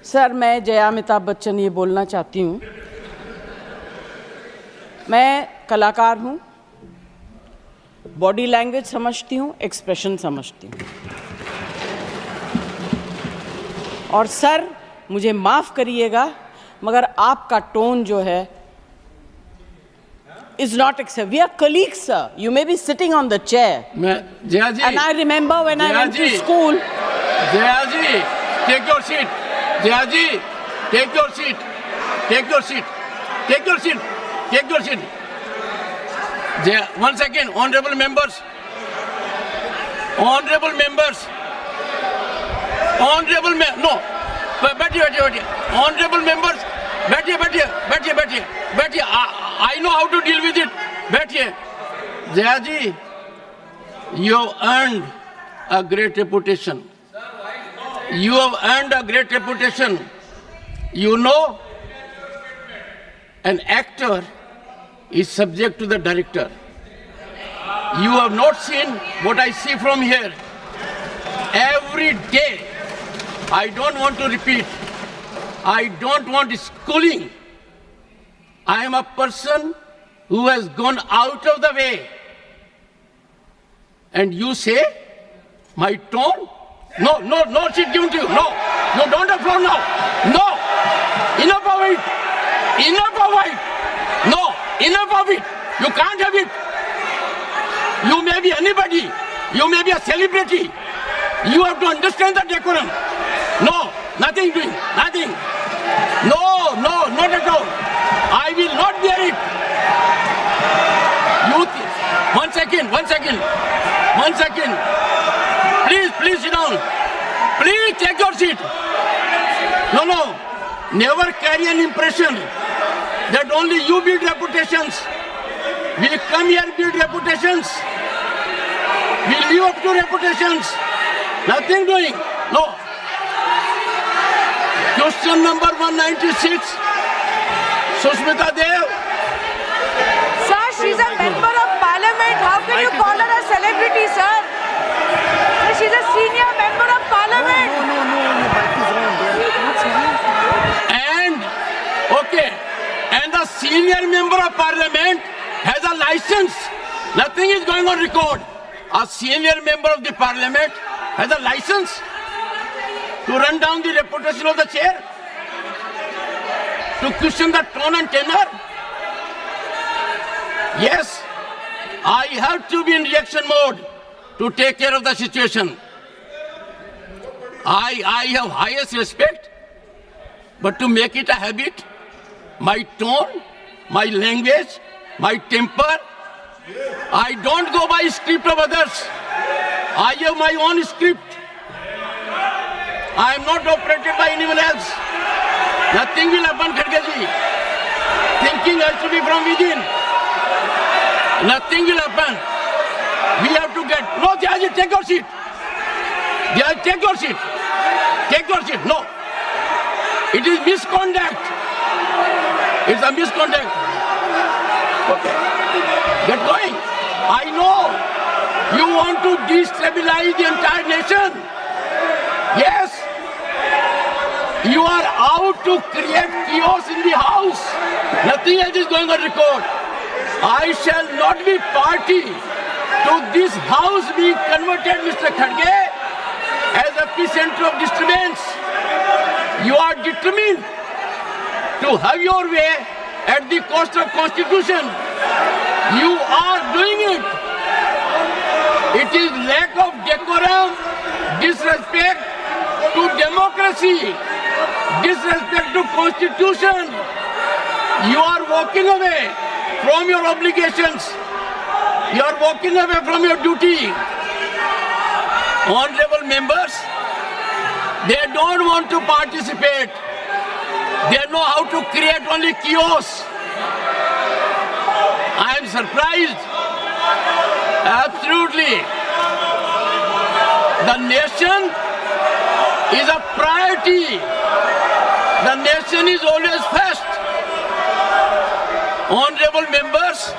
Sir, मैं जया अमिताभ बच्चन ये बोलना चाहती हूँ। मैं कलाकार हूँ, बॉडी लैंग्वेज समझती हूँ, एक्सप्रेशन समझती हूँ। और सर, मुझे माफ़ करिएगा, मगर आपका टोन जो है is not acceptable. We are colleagues, sir. You may be sitting on the chair. Jaya ji. And I remember when I went to school. Jaya ji, take your seat. Jaya ji, take your seat. Take your seat. Take your seat. Take your seat. Jaya, 1 second, honorable members. Honorable members. Honorable no. बैठिए. Honorable members. बैठिए. I know how to deal with it. बैठिए. Jaya ji, you have earned a great reputation. You have earned a great reputation. You know, an actor is subject to the director. You have not seen what I see from here. Every day, I don't want to repeat. I don't want schooling. I am a person who has gone out of the way. And you say, my tone? No seat given to you. No, don't applaud now. No, enough of it. No, enough of it. You can't have it. You may be anybody. You may be a celebrity. You have to understand the decorum. No, nothing doing, nothing. No, not at all. I will not bear it. One second. Please sit down. Please take your seat. No. Never carry an impression that only you build reputations. We come here build reputations. We live up to reputations. Nothing doing. No. Question number 196. Sushmita Dev. Sir, she's a member of parliament. How can you call her a celebrity, sir? She's a senior member of parliament. And the senior member of parliament has a license. Nothing is going on record. A senior member of the parliament has a license to run down the reputation of the chair, to question the tone and tenor. Yes, I have to be in reaction mode to take care of the situation. I have highest respect, but to make it a habit, my tone, my language, my temper, I don't go by script of others. I have my own script. I am not operated by anyone else. Nothing will happen, Kharge ji. Thinking has to be from within. Nothing will happen. We have to get... No, Jaya ji, take your seat. Jaya, take your seat. Take your seat. No. It is misconduct. It's a misconduct. Okay. Get going. I know you want to destabilize the entire nation. Yes. You are out to create chaos in the house. Nothing else is going on record. I shall not be party to this house being converted, Mr. Kharge, as a epicenter of disturbance. You are determined to have your way at the cost of Constitution. You are doing it. It is lack of decorum, disrespect to democracy, disrespect to Constitution. You are walking away from your obligations. You are walking away from your duty. Honorable members, they don't want to participate. They know how to create only chaos. I am surprised. Absolutely. The nation is a priority. The nation is always first. Honorable members,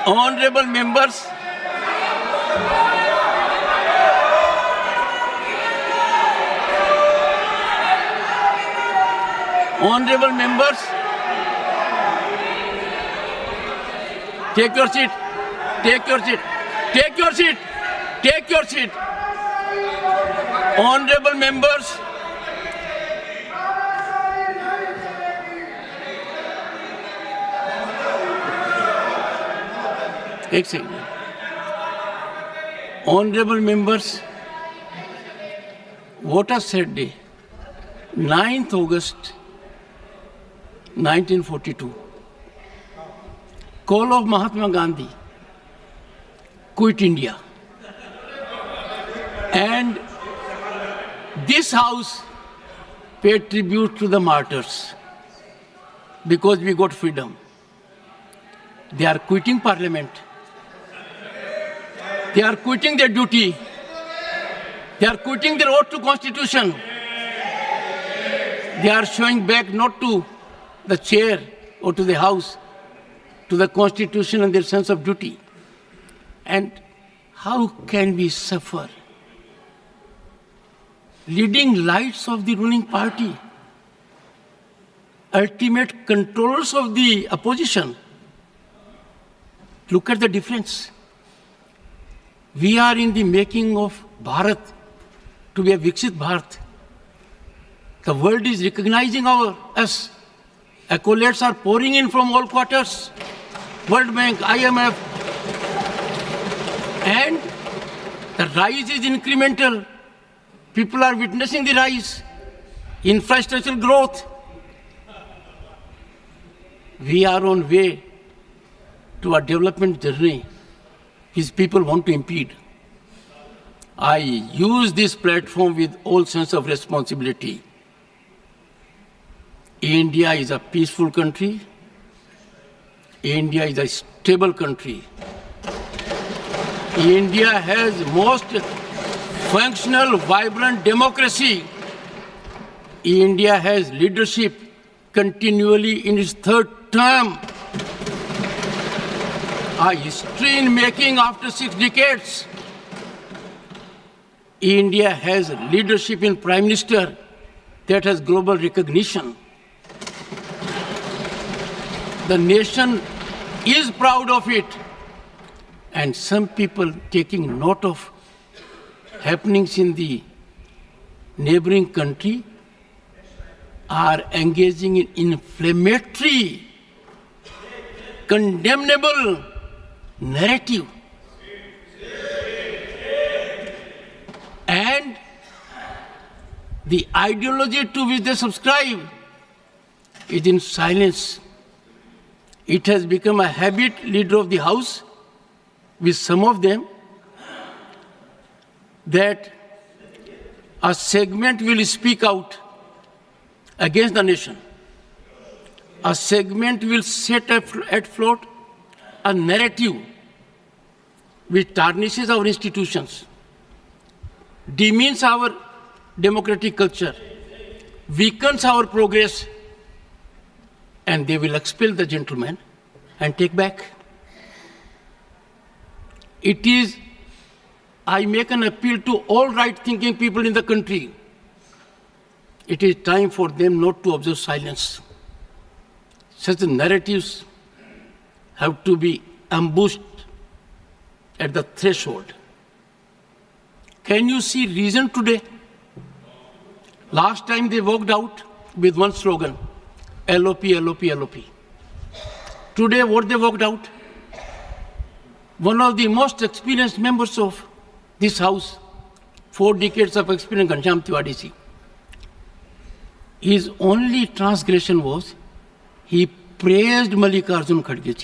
Honorable members, honorable members, take your seat, take your seat, take your seat, take your seat. Honorable members, एक second. Honorable members, what a sad day. 9th August 1942. Call of Mahatma Gandhi. Quit India. And this house paid tribute to the martyrs because we got freedom. They are quitting parliament. They are quitting their duty. They are quitting their oath to constitution. They are showing back not to the chair or to the house, to the constitution and their sense of duty. And how can we suffer? Leading lights of the ruling party, ultimate controllers of the opposition. Look at the difference. We are in the making of Bharat to be a Viksit Bharat. The world is recognizing us. Accolades are pouring in from all quarters. World Bank, IMF. And the rise is incremental. People are witnessing the rise. Infrastructural growth. We are on way to a development journey which people want to impede. I use this platform with all sense of responsibility. India is a peaceful country. India is a stable country. India has most functional, vibrant democracy. India has leadership continually in its third term. A history in making after 6 decades. India has leadership in Prime Minister that has global recognition. The nation is proud of it. And some people taking note of happenings in the neighboring country are engaging in inflammatory, condemnable narrative. And the ideology to which they subscribe is in silence. It has become a habit, leader of the house, with some of them, that a segment will speak out against the nation. A segment will set at float a narrative which tarnishes our institutions, demeans our democratic culture, weakens our progress, and they will expel the gentleman and take back. It is, I make an appeal to all right-thinking people in the country. It is time for them not to observe silence. Such narratives have to be ambushed at the threshold. Can you see reason today? Last time they walked out with one slogan, LOP, LOP, LOP. Today what they walked out? One of the most experienced members of this house, 4 decades of experience, Ghanshyam Tiwari ji. His only transgression was he praised Mallikarjun Kharge ji.